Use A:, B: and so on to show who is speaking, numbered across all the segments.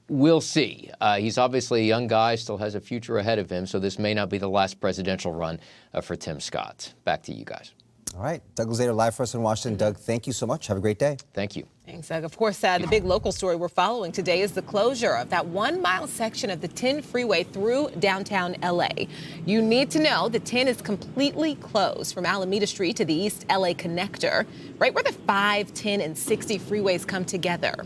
A: We'll see. He's obviously a young guy, still has a future ahead of him, so this may not be the last presidential run for Tim Scott. Back to you guys.
B: All right. Doug Luzader live for us in Washington. Doug, thank you so much. Have a great day.
A: Thank you.
C: Thanks, Doug. Of course, the big local story we're following today is the closure of that 1 mile section of the 10 freeway through downtown L.A. You need to know the 10 is completely closed from Alameda Street to the East L.A. connector, right where the 5, 10, and 60 freeways come together.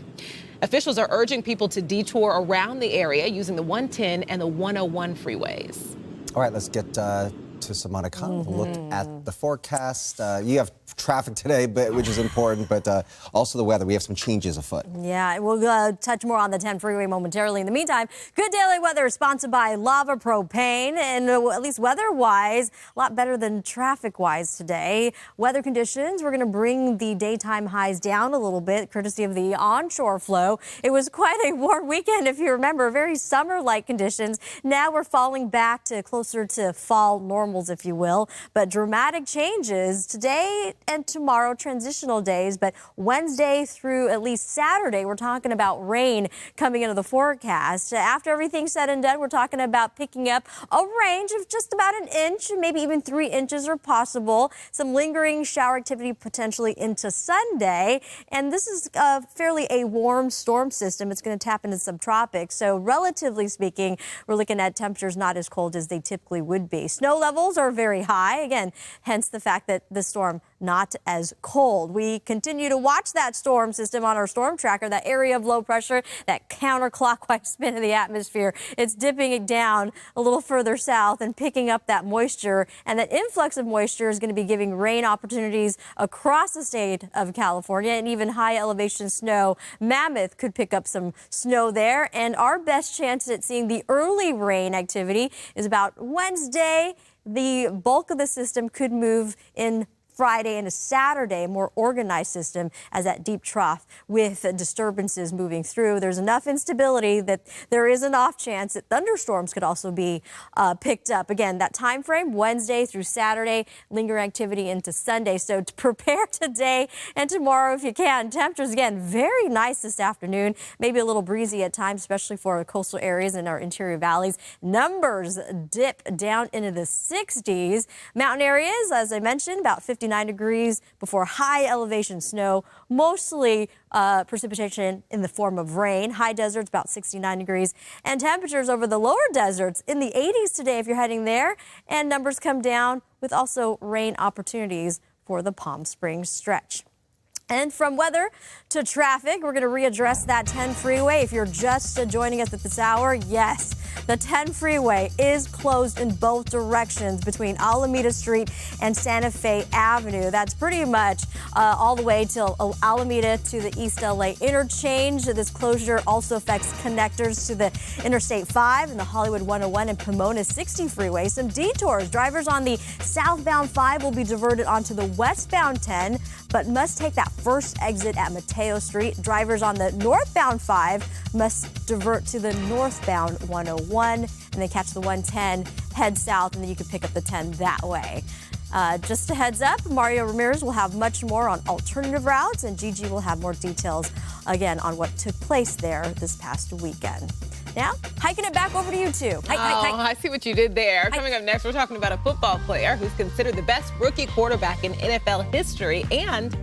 C: Officials are urging people to detour around the area using the 110 and the 101 freeways.
B: All right, let's get to Samana Khan. Look at the forecast. You have traffic today, which is important, but also the weather. We have some changes afoot.
D: Yeah, we'll touch more on the 10 freeway momentarily. In the meantime, good daily weather is sponsored by Lava Propane, and at least weather-wise, a lot better than traffic-wise today. Weather conditions, we're going to bring the daytime highs down a little bit, courtesy of the onshore flow. It was quite a warm weekend, if you remember, very summer-like conditions. Now we're falling back to closer to fall normals, if you will, but dramatic changes today and tomorrow, transitional days, but Wednesday through at least Saturday, we're talking about rain coming into the forecast. After everything's said and done, we're talking about picking up a range of just about an inch, maybe even 3 inches are possible. Some lingering shower activity potentially into Sunday, and this is fairly a warm storm system. It's going to tap into subtropics, so relatively speaking, we're looking at temperatures not as cold as they typically would be. Snow levels are very high, again, hence the fact that the storm not as cold. We continue to watch that storm system on our storm tracker, that area of low pressure, that counterclockwise spin of the atmosphere. It's dipping it down a little further south and picking up that moisture, and that influx of moisture is going to be giving rain opportunities across the state of California, and even high elevation snow. Mammoth could pick up some snow there, and our best chance at seeing the early rain activity is about Wednesday. The bulk of the system could move in Friday and a Saturday, more organized system as that deep trough with disturbances moving through. There's enough instability that there is an off chance that thunderstorms could also be picked up. Again, that time frame, Wednesday through Saturday, lingering activity into Sunday. So to prepare today and tomorrow if you can. Temperatures, again, very nice this afternoon. Maybe a little breezy at times, especially for our coastal areas and our interior valleys. Numbers dip down into the 60s. Mountain areas, as I mentioned, about 59 degrees before high elevation snow, mostly precipitation in the form of rain. High deserts about 69 degrees, and temperatures over the lower deserts in the 80s today if you're heading there, and numbers come down with also rain opportunities for the Palm Springs stretch. And from weather to traffic, we're going to readdress that 10 freeway. If you're just joining us at this hour, yes, the 10 freeway is closed in both directions between Alameda Street and Santa Fe Avenue. That's pretty much all the way till Alameda to the East LA interchange. This closure also affects connectors to the Interstate 5 and the Hollywood 101 and Pomona 60 freeway. Some detours. Drivers on the southbound 5 will be diverted onto the westbound 10, but must take that first exit at Mateo Street. Drivers on the northbound 5 must divert to the northbound 101 and then catch the 110, head south, and then you can pick up the 10 that way. Just a heads up, Mario Ramirez will have much more on alternative routes, and Gigi will have more details again on what took place there this past weekend. Now, hiking it back over to you two. Hike.
C: I see what you did there. Coming up next, we're talking about a football player who's considered the best rookie quarterback in NFL history, and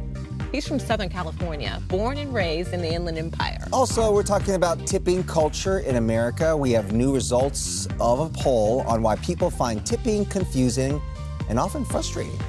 C: he's from Southern California, born and raised in the Inland Empire.
B: Also, we're talking about tipping culture in America. We have new results of a poll on why people find tipping confusing and often frustrating.